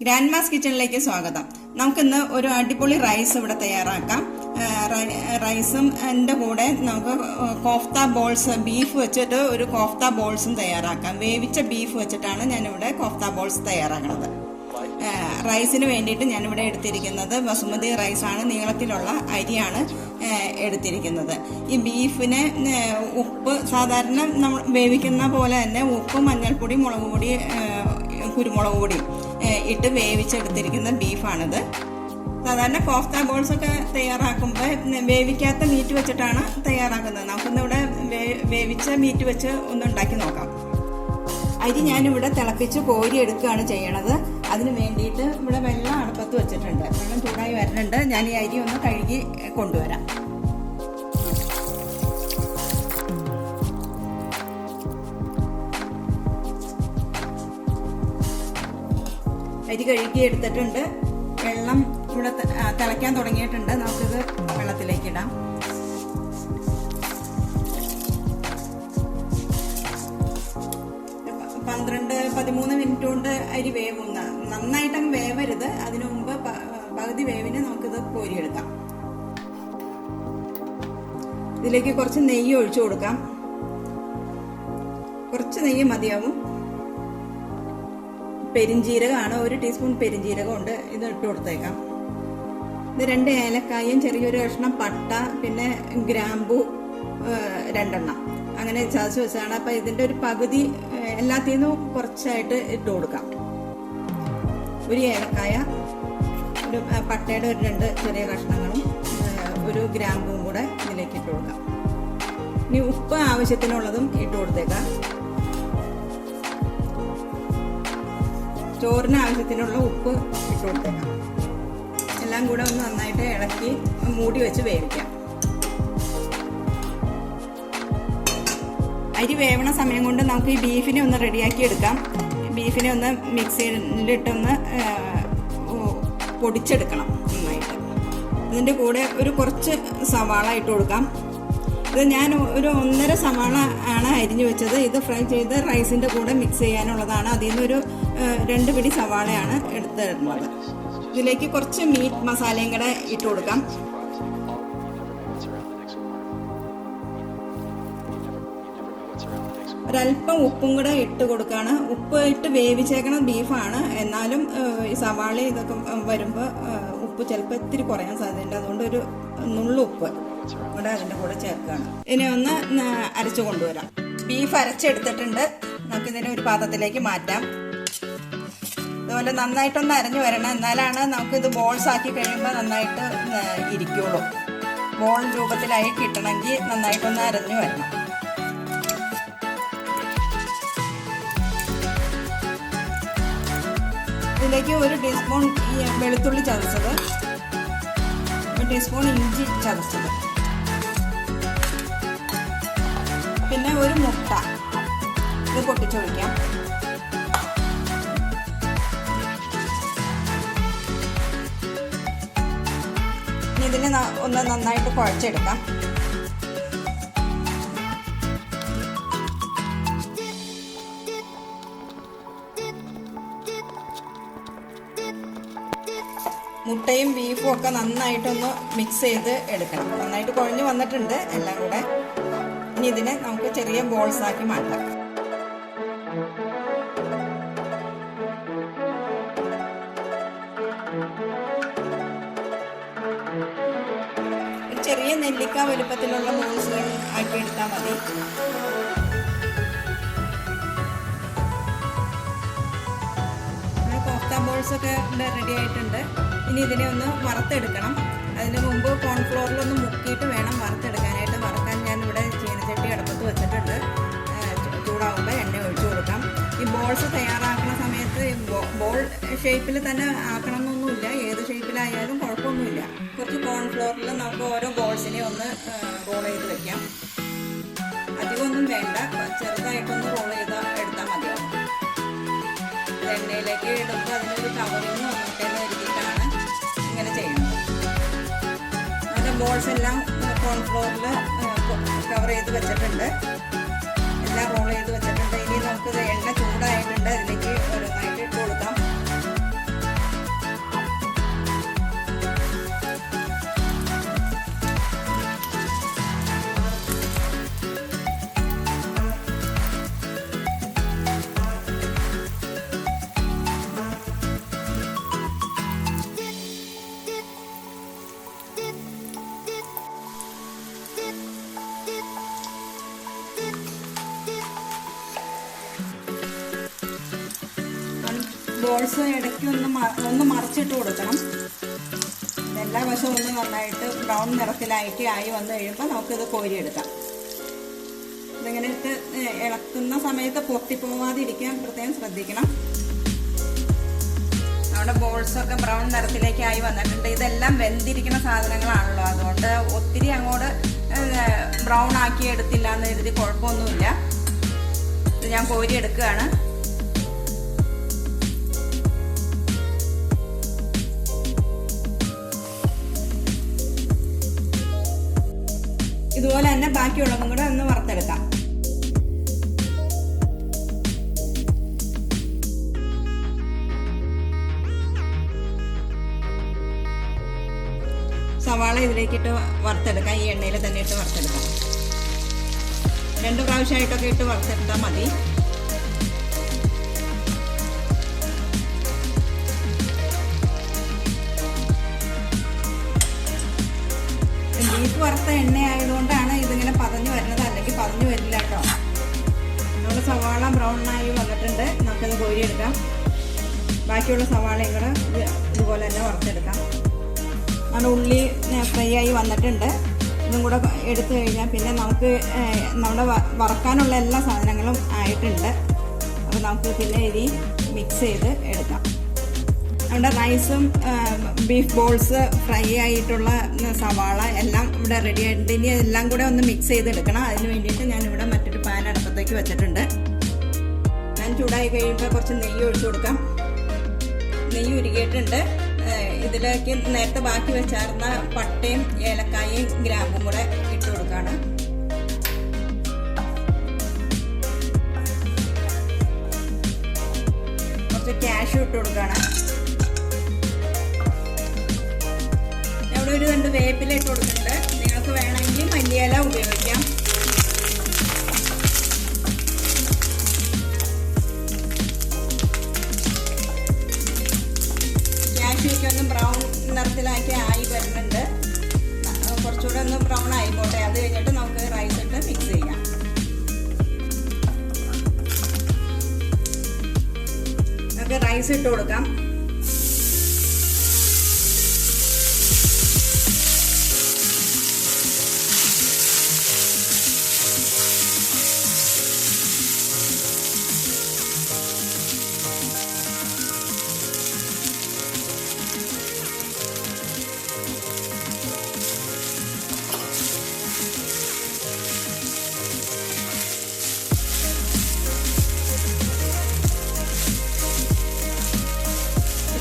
Grandmas കിച്ചണിലേക്ക് സ്വാഗതം. നമുക്കിന്ന് ഒരു അടിപൊളി റൈസ് ഇവിടെ തയ്യാറാക്കാം. റൈസും എൻ്റെ കൂടെ നമുക്ക് കോഫ്ത ബോൾസ്, ബീഫ് വെച്ചിട്ട് ഒരു കോഫ്ത ബോൾസും തയ്യാറാക്കാം. വേവിച്ച ബീഫ് വെച്ചിട്ടാണ് ഞാനിവിടെ കോഫ്ത ബോൾസ് തയ്യാറാക്കുന്നത്. റൈസിന് വേണ്ടിയിട്ട് ഞാനിവിടെ എടുത്തിരിക്കുന്നത് ബസുമതി റൈസാണ്, നീളത്തിലുള്ള അരിയാണ് എടുത്തിരിക്കുന്നത്. ഈ ബീഫിന് ഉപ്പ് സാധാരണ നമ്മൾ വേവിക്കുന്ന പോലെ തന്നെ ഉപ്പ്, മഞ്ഞൾപ്പൊടി, മുളക് പൊടി, കുരുമുളക് പൊടി ഇട്ട് വേവിച്ചെടുത്തിരിക്കുന്ന ബീഫാണിത്. സാധാരണ കോഫ്ത ബോൾസ് ഒക്കെ തയ്യാറാക്കുമ്പോൾ വേവിക്കാത്ത മീറ്റ് വെച്ചിട്ടാണ് തയ്യാറാക്കുന്നത്. നമുക്കിന്നിവിടെ വേവിച്ച മീറ്റ് വെച്ച് ഒന്ന് ഉണ്ടാക്കി നോക്കാം. അരി ഞാനിവിടെ തിളപ്പിച്ച് കോരി എടുക്കുകയാണ് ചെയ്യണത്. അതിന് വേണ്ടിയിട്ട് ഇവിടെ വെള്ളം അടുപ്പത്ത് വെച്ചിട്ടുണ്ട്. വെള്ളം ചൂടായി വരുന്നുണ്ട്. ഞാൻ ഈ അരി ഒന്ന് കഴുകി കൊണ്ടുവരാം. അരി കഴുകി എടുത്തിട്ടുണ്ട്. വെള്ളം ഇവിടെ തിളയ്ക്കാൻ തുടങ്ങിയിട്ടുണ്ട്. നമുക്കിത് വെള്ളത്തിലേക്ക് ഇടാം. പന്ത്രണ്ട് 13 മിനിറ്റ് കൊണ്ട് അരി വേവുന്ന, നന്നായിട്ടങ്ങ് വേവരുത്. അതിനു മുമ്പ് പകുതി വേവിന് നമുക്കിത് കോരിയെടുക്കാം. ഇതിലേക്ക് കുറച്ച് നെയ്യ് ഒഴിച്ചു കൊടുക്കാം. കുറച്ച് നെയ്യ് മതിയാവും. പെരിഞ്ജീരകമാണ്, 1 ടീസ്പൂൺ പെരിഞ്ജീരകം ഉണ്ട്. ഇത് ഇട്ട് കൊടുത്തേക്കാം. ഇത് 2 ഏലക്കായും ചെറിയൊരു കഷ്ണം പട്ട, പിന്നെ ഗ്രാമ്പു 2 എണ്ണം അങ്ങനെ ചതച്ച് വെച്ചാണ്. അപ്പം ഇതിൻ്റെ ഒരു പകുതി എല്ലാത്തിൽ നിന്നും കുറച്ചായിട്ട് ഇട്ട് കൊടുക്കാം. 1 ഏലക്കായ, ഒരു പട്ടയുടെ ഒരു 2 ചെറിയ കഷ്ണങ്ങളും 1 ഗ്രാമ്പും കൂടെ ഇതിലേക്ക് ഇട്ട് കൊടുക്കാം. ഇനി ഉപ്പ് ആവശ്യത്തിനുള്ളതും ഇട്ട് കൊടുത്തേക്കാം. ചോറിന് ആവശ്യത്തിനുള്ള ഉപ്പ് ഇട്ട് കൊടുത്തേക്കാം. എല്ലാം കൂടെ ഒന്ന് നന്നായിട്ട് ഇളക്കി മൂടി വെച്ച് വേവിക്കാം. അരി വേവണ സമയം കൊണ്ട് നമുക്ക് ഈ ബീഫിനെ ഒന്ന് റെഡിയാക്കി എടുക്കാം. ബീഫിനെ ഒന്ന് മിക്സിയിലിട്ടൊന്ന് പൊടിച്ചെടുക്കണം നന്നായിട്ട്. ഇതിൻ്റെ കൂടെ കുറച്ച് സവാള ഇട്ട് കൊടുക്കാം. ഇത് ഞാൻ ഒരു 1.5 സവാള ആണ് അരിഞ്ഞു വെച്ചത്. ഇത് ഫ്രൈ ചെയ്ത് റൈസിൻ്റെ കൂടെ മിക്സ് ചെയ്യാനുള്ളതാണ്. അതിൽ നിന്നൊരു 2 പിടി സവാളയാണ് എടുത്തിടുന്നത്. ഇതിലേക്ക് കുറച്ച് മീറ്റ് മസാലയും കൂടെ ഇട്ട് കൊടുക്കാം. ഒരല്പം ഉപ്പും കൂടെ ഇട്ട് കൊടുക്കുകയാണ്. ഉപ്പ് ഇട്ട് വേവിച്ചേക്കണ ബീഫാണ്. എന്നാലും ഈ സവാള ഇതൊക്കെ വരുമ്പോൾ ഉപ്പ് ചിലപ്പോൾ ഇത്തിരി കുറയാൻ സാധ്യതയുണ്ട്. അതുകൊണ്ട് ഒരു നുള്ളുപ്പ് കൂടെ അതിൻ്റെ കൂടെ ചേർക്കുകയാണ്. ഇതിനെ ഒന്ന് അരച്ചു കൊണ്ടുവരാം. ബീഫ് അരച്ചെടുത്തിട്ടുണ്ട്. നമുക്കിതിനെ ഒരു പാത്രത്തിലേക്ക് മാറ്റാം. അതുപോലെ നന്നായിട്ടൊന്ന് അരഞ്ഞു വരണം. എന്നാലാണ് നമുക്കിത് ബോൾസ് ആക്കി കഴിയുമ്പോൾ നന്നായിട്ട് ഇരിക്കുള്ളൂ. ബോൾ രൂപത്തിലായി കിട്ടണമെങ്കിൽ നന്നായിട്ടൊന്ന് അരഞ്ഞു വരണം. ഇതിലേക്ക് 1 ടീസ്പൂൺ വെളുത്തുള്ളി ചതച്ചത്, 1 ടീസ്പൂൺ ഇഞ്ചി ചതച്ചത്, പിന്നെ 1 മുട്ട. ഇത് പൊട്ടിച്ചൊഴിക്കാം. ഇനി ഇതിനെ ഒന്ന് നന്നായിട്ട് കുഴച്ചെടുക്കാം. മുട്ടയും ബീഫും ഒക്കെ നന്നായിട്ടൊന്ന് മിക്സ് ചെയ്ത് എടുക്കണം. നന്നായിട്ട് കുഴഞ്ഞു വന്നിട്ടുണ്ട് എല്ലാം കൂടെ. ഇനി ഇതിനെ നമുക്ക് ചെറിയ ബോൾസ് ആക്കി മാറ്റാം. ചെറിയ നെല്ലിക്ക വലുപ്പത്തിലുള്ള ബോൾസുകൾ ആക്കി എടുത്താൽ മതി. കോഫ്ത ബോൾസ് ഒക്കെ റെഡി ആയിട്ടുണ്ട്. ഇനി ഇതിനെ ഒന്ന് വറുത്തെടുക്കണം. അതിന് മുമ്പ് കോൺഫ്ലോറിലൊന്ന് മുക്കിയിട്ട് വേണം വറുത്തെടുക്കാനായിട്ട്. വറുക്കാൻ ഞാനിവിടെ ചീനച്ചട്ടി അടുപ്പത്ത് വെച്ചിട്ടുണ്ട്. ചൂടാകുമ്പോൾ എണ്ണ ഒഴിച്ചു കൊടുക്കാം. ഈ ബോൾസ് തയ്യാറാക്കുന്ന സമയത്ത് ബോൾ ഷേപ്പിൽ തന്നെ ആക്കണമെന്നൊന്നുമില്ല. ഏത് ഷേപ്പിലായാലും കുഴപ്പമൊന്നുമില്ല. കുറച്ച് കോൺഫ്ലോറിൽ നമുക്ക് ഓരോ ബോൾസിനെ ഒന്ന് റോൾ ചെയ്ത് വെക്കാം. അധികമൊന്നും വേണ്ട, ചെറുതായിട്ടൊന്ന് റോൾ ചെയ്ത് എടുത്താൽ മതിയാവും. എണ്ണയിലേക്ക് ഇടുമ്പോൾ അതിനൊരു കവറിങ് വന്നിട്ടെന്ന് കരുതിയിട്ടാണ് ഇങ്ങനെ ചെയ്യുന്നത്. നമ്മുടെ ബോൾസ് എല്ലാം കോൺഫ്ലോറിൽ കവർ ചെയ്ത് വെച്ചിട്ടുണ്ട്. എല്ലാം റോൾ ചെയ്ത് വെച്ചിട്ടുണ്ട്. ഇനി നമുക്കിത് എണ്ണ ചൂടായിട്ടുണ്ട്. അതിലേക്ക് ഓരോന്നായിട്ട് ഇട്ട് കൊടുക്കാം. ബോൾസ് ഇടയ്ക്ക് ഒന്ന് മറിച്ചിട്ട് കൊടുക്കണം. എല്ലാ വശവും ഒന്ന് നന്നായിട്ട് ബ്രൗൺ നിറത്തിലായിട്ട് ആയി വന്നു കഴിയുമ്പോൾ നമുക്കിത് കോരിയെടുക്കാം. ഇതിങ്ങനെ ഇട്ട് ഇളക്കുന്ന സമയത്ത് പൊട്ടിപ്പോവാതിരിക്കാൻ പ്രത്യേകം ശ്രദ്ധിക്കണം. നമ്മുടെ ബോൾസൊക്കെ ബ്രൗൺ നിറത്തിലേക്ക് ആയി വന്നിട്ടുണ്ട്. ഇതെല്ലാം വെന്തിരിക്കുന്ന സാധനങ്ങളാണല്ലോ, അതുകൊണ്ട് ഒത്തിരി അങ്ങോട്ട് ബ്രൗൺ ആക്കി എടുത്തില്ല എന്ന് കരുതി കുഴപ്പമൊന്നുമില്ല. ഇത് ഞാൻ കോരിയെടുക്കുകയാണ്. ഇതുപോലെ തന്നെ ബാക്കിയുള്ളതും കൂടെ ഒന്ന് വറുത്തെടുക്കാം. സവാള ഇതിലേക്കിട്ട് വറുത്തെടുക്കാം. ഈ എണ്ണയിൽ തന്നെ ഇട്ട് വറുത്തെടുക്കാം. 2 പ്രാവശ്യമായിട്ടൊക്കെ ഇട്ട് വറുത്തെടുത്താൽ മതി. ബീഫ് വറുത്ത എണ്ണ ആയതുകൊണ്ടാണ് ഇതിങ്ങനെ പതഞ്ഞു വരുന്നത്, അല്ലെങ്കിൽ പതഞ്ഞു വരില്ല കേട്ടോ. നമ്മുടെ സവാള ബ്രൗണായി വന്നിട്ടുണ്ട്. നമുക്കത് കോരിയെടുക്കാം. ബാക്കിയുള്ള സവാളയും കൂടെ ഇതുപോലെ തന്നെ വറുത്തെടുക്കാം. നമ്മുടെ ഉള്ളി ഫ്രൈ ആയി വന്നിട്ടുണ്ട്. ഇതും കൂടെ എടുത്തു കഴിഞ്ഞാൽ പിന്നെ നമുക്ക് നമ്മുടെ വറക്കാനുള്ള എല്ലാ സാധനങ്ങളും ആയിട്ടുണ്ട്. അപ്പോൾ നമുക്ക് പിന്നെ ഇനി മിക്സ് ചെയ്ത് എടുക്കാം. നമ്മുടെ റൈസും ബീഫ് ബോൾസ് ഫ്രൈ ആയിട്ടുള്ള സവാള എല്ലാം ഇവിടെ റെഡി ആയിട്ടുണ്ട്. ഇനി എല്ലാം കൂടെ ഒന്ന് മിക്സ് ചെയ്തെടുക്കണം. അതിന് വേണ്ടിയിട്ട് ഞാനിവിടെ മറ്റൊരു പാൻ അടുപ്പത്തേക്ക് വെച്ചിട്ടുണ്ട്. പാൻ ചൂടായി കഴിയുമ്പോൾ കുറച്ച് നെയ്യ് ഒഴിച്ചു കൊടുക്കാം. നെയ്യ് ഉരുകിയിട്ടുണ്ട്. ഇതിലേക്ക് നേരത്തെ ബാക്കി വെച്ചായിരുന്ന പട്ടയും ഏലക്കായയും ഗ്രാമ്പും കൂടെ ഇട്ട് കൊടുക്കുകയാണ്. കുറച്ച് കാഷ്യൂ ഇട്ട് കൊടുക്കുകയാണ്. ഇവിടെ ഒരു 2 വേപ്പില ഇട്ട് കൊടുക്കുന്നുണ്ട്. നിങ്ങൾക്ക് വേണമെങ്കിൽ മല്ലിയില ഉപയോഗിക്കാം. കാഷ്യൂക്കൊന്ന് ബ്രൗൺ നിറത്തിലാക്കി ആയി വരുന്നുണ്ട്. കുറച്ചുകൂടെ ഒന്ന് ബ്രൗൺ ആയിക്കോട്ടെ. അത് കഴിഞ്ഞിട്ട് നമുക്ക് റൈസ് ഇട്ട് മിക്സ് ചെയ്യാം. നമുക്ക് റൈസ് ഇട്ട് കൊടുക്കാം.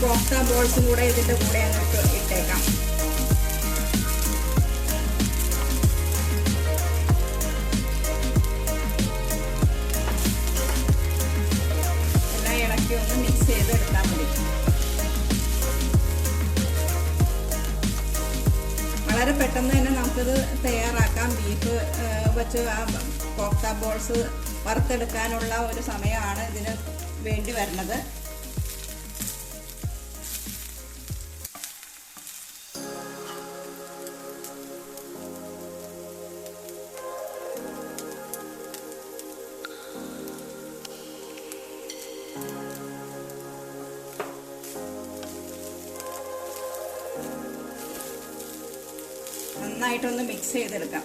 കോഫ്ത ബോൾസും കൂടെ ഇതിൻ്റെ കൂടെ അങ്ങോട്ട് ഇട്ടേക്കാം. എല്ലാം ഇളക്കി ഒന്ന് മിക്സ് ചെയ്ത് എടുത്താൽ മതി. വളരെ പെട്ടെന്ന് തന്നെ നമുക്കിത് തയ്യാറാക്കാം. ബീഫ് വെച്ച് കോഫ്ത ബോൾസ് വറുത്തെടുക്കാനുള്ള ഒരു സമയമാണ് ഇതിന് വേണ്ടി വരുന്നത്. നന്നായിട്ടൊന്ന് മിക്സ് ചെയ്തെടുക്കാം.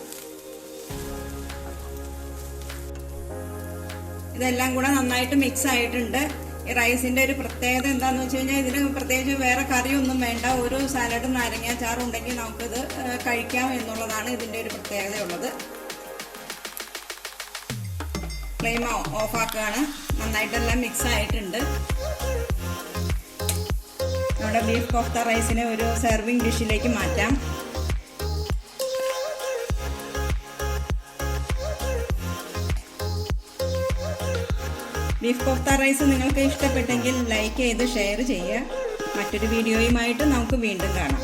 ഇതെല്ലാം കൂടെ നന്നായിട്ട് മിക്സ് ആയിട്ടുണ്ട്. ഈ റൈസിന്റെ ഒരു പ്രത്യേകത എന്താണെന്ന് വെച്ച് കഴിഞ്ഞാൽ ഇതിന് പ്രത്യേകിച്ച് വേറെ കറിയൊന്നും വേണ്ട. ഒരു സാലഡും നാരങ്ങാച്ചാറും ഉണ്ടെങ്കിൽ നമുക്കിത് കഴിക്കാം എന്നുള്ളതാണ് ഇതിന്റെ ഒരു പ്രത്യേകത ഉള്ളത്. ഫ്ലെയിം ഓഫാക്കുകയാണ്. നന്നായിട്ടെല്ലാം മിക്സ് ആയിട്ടുണ്ട്. നമ്മുടെ ബീഫ് കോഫ്ത റൈസിനെ ഒരു സെർവിങ് ഡിഷിലേക്ക് മാറ്റാം. ബീഫ് കോഫ്ത റൈസ് നിങ്ങൾക്ക് ഇഷ്ടപ്പെട്ടെങ്കിൽ ലൈക്ക് ചെയ്ത് ഷെയർ ചെയ്യുക. മറ്റൊരു വീഡിയോയുമായിട്ട് നമുക്ക് വീണ്ടും കാണാം.